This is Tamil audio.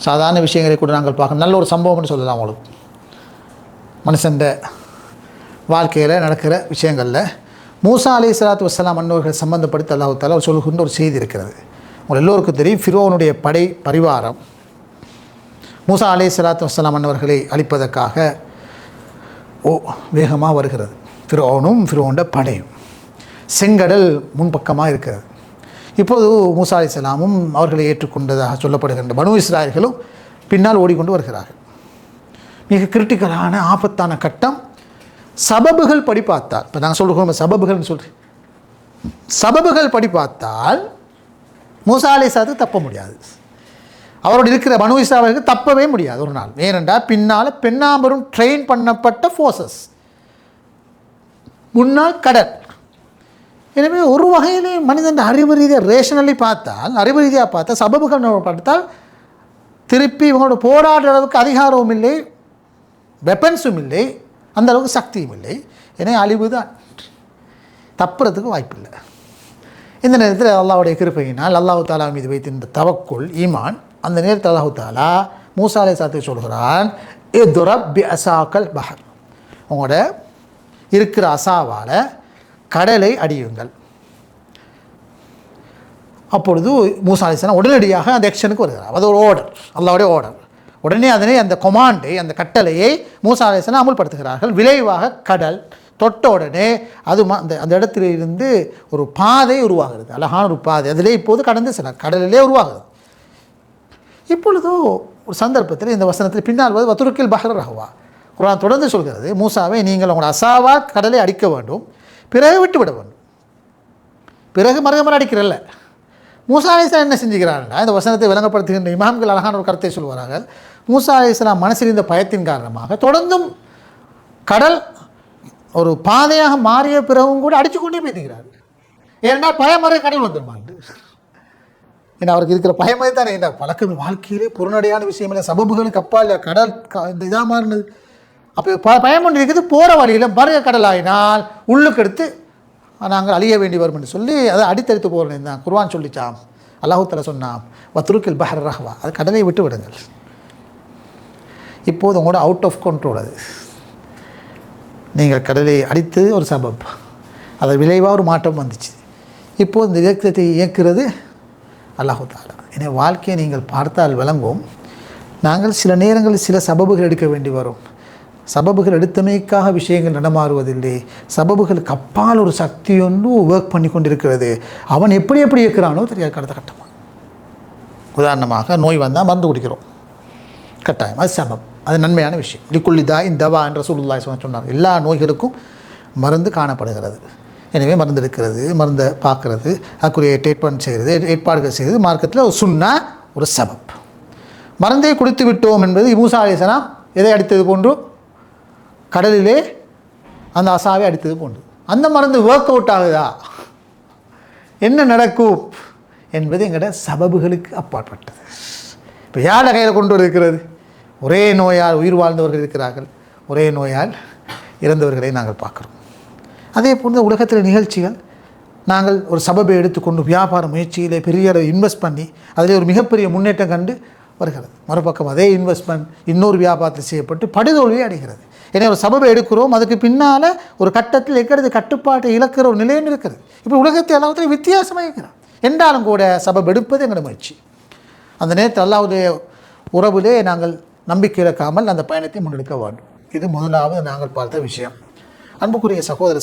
சாதாரண விஷயங்களை கூட நாங்கள் பார்க்கணும். நல்ல ஒரு சம்பவம்னு சொல்லலாம். அவங்களுக்கு மனுஷன் வாழ்க்கையில் நடக்கிற விஷயங்களில் மூசா அலைஹிஸ்ஸலாத்து வஸ்ஸலாம் அன்னவர்கள் சம்பந்தப்படுத்தி அல்லாஹ் தஆலா சொல்லுகின்ற ஒரு செய்தி இருக்கிறது. உங்கள் எல்லோருக்கும் தெரியும், ஃபிரௌனுடைய படை பரிவாரம் மூசா அலைஹிஸ்ஸலாத்து வஸ்ஸலாம் அன்னவர்களை அழிப்பதற்காக வேகமாக வருகிறது. ஃபிரௌனுடைய படையும் செங்கடல் முன்பக்கமாக இருக்கிறது. இப்போது மூசா அலைஹிஸ்ஸலாமும் அவர்களை ஏற்றுக்கொண்டதாக சொல்லப்படுகின்ற பனு இஸ்ராயல்களும் பின்னால் ஓடிக்கொண்டு வருகிறார்கள். மிக கிரிட்டிக்கலான ஆபத்தான கட்டம். சபபுகள் படி பார்த்தால், இப்போ நாங்கள் சொல்கிறோம் சபபுகள்னு சொல்கிறேன், சபபுகள் படி பார்த்தால் மூசா அலைஹிஸ்ஸலாத்துக்கு தப்ப முடியாது. அவரோடு இருக்கிற பனு இஸ்ராயலுக்கு தப்பவே முடியாது ஒரு நாள். ஏனென்றால் பின்னால் பெண்ணாம்பரும் ட்ரெயின் பண்ணப்பட்ட ஃபோர்ஸஸ், முன்னால் கடல். எனவே ஒரு வகையிலே மனிதன் அறிவு ரீதியாக ரேஷனலி பார்த்தால், அறிவு ரீதியாக பார்த்தால், சபபுகள் பார்த்தால் திருப்பி இவங்களோட போராடுற அளவுக்கு அதிகாரமும் இல்லை, வெப்பன்ஸும் இல்லை, அந்த அளவுக்கு சக்தியும் இல்லை. எனவே அழிவு தான், தப்புறதுக்கு வாய்ப்பில்லை. இந்த நேரத்தில் அல்லாஹ்வுடைய கிருபையினால் அல்லாஹ் தஆலா மீது வைத்திருந்த தவக்குல் ஈமான், அந்த நேரத்தில் அல்லாஹ் தஆலா மூசா அலைஹிஸ்ஸலாத்தை சொல்கிறான், இத்ரப் பி அஸாக்கல் பஹர், உங்களோட இருக்கிற அசாவால் கடலை அடியுங்கள். அப்பொழுது மூசா அலைஹிஸ்ஸலாம் உடனடியாக அந்த ஆக்ஷனுக்கு வருகிறார். அது ஒரு ஆர்டர், அல்லாஹ்வுடைய ஆர்டர். உடனே அதனை அந்த கொமாண்டை, அந்த கட்டளையை மூசா அலைஹிஸ்ஸலாம் அமுல்படுத்துகிறார்கள். விளைவாக கடல் தொட்ட உடனே அது அந்த இடத்திலிருந்து ஒரு பாதை உருவாகிறது, அழகான ஒரு பாதை. அதிலே இப்போது கடந்து சில கடலிலே உருவாகுது. இப்பொழுதோ ஒரு சந்தர்ப்பத்தில் இந்த வசனத்தில் பின்னால் வத்துருக்கில் பஹர் ரஹ்வா, குர்ஆன் தொடர்ந்து சொல்கிறது, மூசாவை நீங்கள் உங்களோட அசாவா கடலை அடிக்க வேண்டும், பிறகு விட்டு விட வேண்டும். பிறகு மறுகமர அடிக்கிறல்ல. மூசா அலைஹிஸ்ஸலாம் என்ன செஞ்சுக்கிறாங்கன்னா, இந்த வசனத்தை விளங்கப்படுத்துகின்ற இமாம்கள் அழகான ஒரு கருத்தை சொல்வார்கள். மூசா அலைஹிஸ்ஸலாம் மனசில் இந்த பயத்தின் காரணமாக தொடர்ந்தும் கடல் ஒரு பாதையாக மாறிய பிறகும் கூட அடித்து கொண்டே போயிருக்கிறார். ஏன்னா பயமறை கடல் வந்துருமாண்டு. ஏன்னா அவருக்கு இருக்கிற பயமே தானே. என்ன பழக்கம் வாழ்க்கையிலே பொருநடையான விஷயம் இல்லை, சபபுகளுக்கு அப்பா இல்லை, கடல் இந்த இதாக மாறினது. அப்போ பயம் ஒன்று இருக்குது. போகிற வழியில் மறுக கடல் ஆகினால் உள்ளுக்கு எடுத்து நாங்கள் அழிய வேண்டி வரும் என்று சொல்லி அதை அடித்தடித்து போகிறேன் தான் குர்ஆன் சொல்லிச்சாம். அல்லாஹ் தஆலா சொன்னான், வத்துருக்கில் பஹர் ரஹ்வா, அது கடலை விட்டு விடுங்கள். இப்போது உங்களோட அவுட் ஆஃப் கண்ட்ரோல். அது நீங்கள் கடலை அடித்து ஒரு சபப், அது விளைவாக ஒரு மாற்றம் வந்துச்சு. இப்போது இந்த இயக்கத்தை இயக்கிறது அல்லாஹ் தஆலா. எனவே வாழ்க்கையை நீங்கள் பார்த்தால் விளங்கும், நாங்கள் சில நேரங்களில் சில சபபுகள் எடுக்க வேண்டி வரும். சபபுகள் எடுத்தமைக்காக விஷயங்கள் நடமாறுவதில்லை. சபபுகளுக்கு அப்பால் ஒரு சக்தி ஒன்று ஒர்க் பண்ணி கொண்டிருக்கிறது. அவன் எப்படி இருக்கிறானோ தெரியாது. கடந்த கட்டமாக உதாரணமாக நோய் வந்தால் மருந்து குடிக்கிறோம், கட்டாயம் அது சபப், அது நன்மையான விஷயம். லிக்குல்லிதா இந்தவா என்ற ரசூலுல்லாஹி சொன்னார். எல்லா நோய்களுக்கும் மருந்து காணப்படுகிறது. எனவே மருந்து எடுக்கிறது, மருந்தை பார்க்கறது, அதுக்குரிய ட்ரீட்மெண்ட் செய்கிறது, ஏற்பாடுகள் செய்கிறது மார்க்கத்தில் ஒரு சுன்னா, ஒரு சபப். மருந்தை குடித்து விட்டோம் என்பது மூசா அலைஹிஸ்ஸலாம் எதை அடித்தது போன்று, கடலிலே அந்த அசாவை அடித்தது போன்று. அந்த மருந்து ஒர்க் அவுட் ஆகுதா, என்ன நடக்கும் என்பது எங்களோட சபபுகளுக்கு அப்பாற்பட்டது. இப்போ யார கையில் கொண்டு இருக்கிறது? ஒரே நோயால் உயிர் வாழ்ந்தவர்கள் இருக்கிறார்கள், ஒரே நோயால் இறந்தவர்களை நாங்கள் பார்க்குறோம். அதே போன்ற உலகத்தில் நிகழ்ச்சிகள், நாங்கள் ஒரு சபபை எடுத்துக்கொண்டு வியாபார முயற்சியிலே பெரிய அளவு இன்வெஸ்ட் பண்ணி அதிலே ஒரு மிகப்பெரிய முன்னேற்றம் கண்டு வருகிறது. மறுபக்கம் அதே இன்வெஸ்ட்மெண்ட் இன்னொரு வியாபாரத்தில் செய்யப்பட்டு படுதோல்வியை அடைகிறது. ஏன்னா ஒரு சபபை எடுக்கிறோம், அதுக்கு பின்னால் ஒரு கட்டத்தில் எங்கிறது கட்டுப்பாட்டை இழக்கிற ஒரு நிலையம் இருக்கிறது. இப்போ உலகத்தை எல்லாத்தையும் வித்தியாசமாக இருக்கிறான் என்றாலும் கூட சபப் எடுப்பது எங்களோட முயற்சி. அந்த நேரத்தில் அல்லாஹ்வுடைய உறவிலே நாங்கள் நம்பிக்கை இழக்காமல் அந்த பயணத்தை முன்னெடுக்க வேண்டும். இது முதலாவது நாங்கள் பார்த்த விஷயம். அன்புக்குரிய சகோதர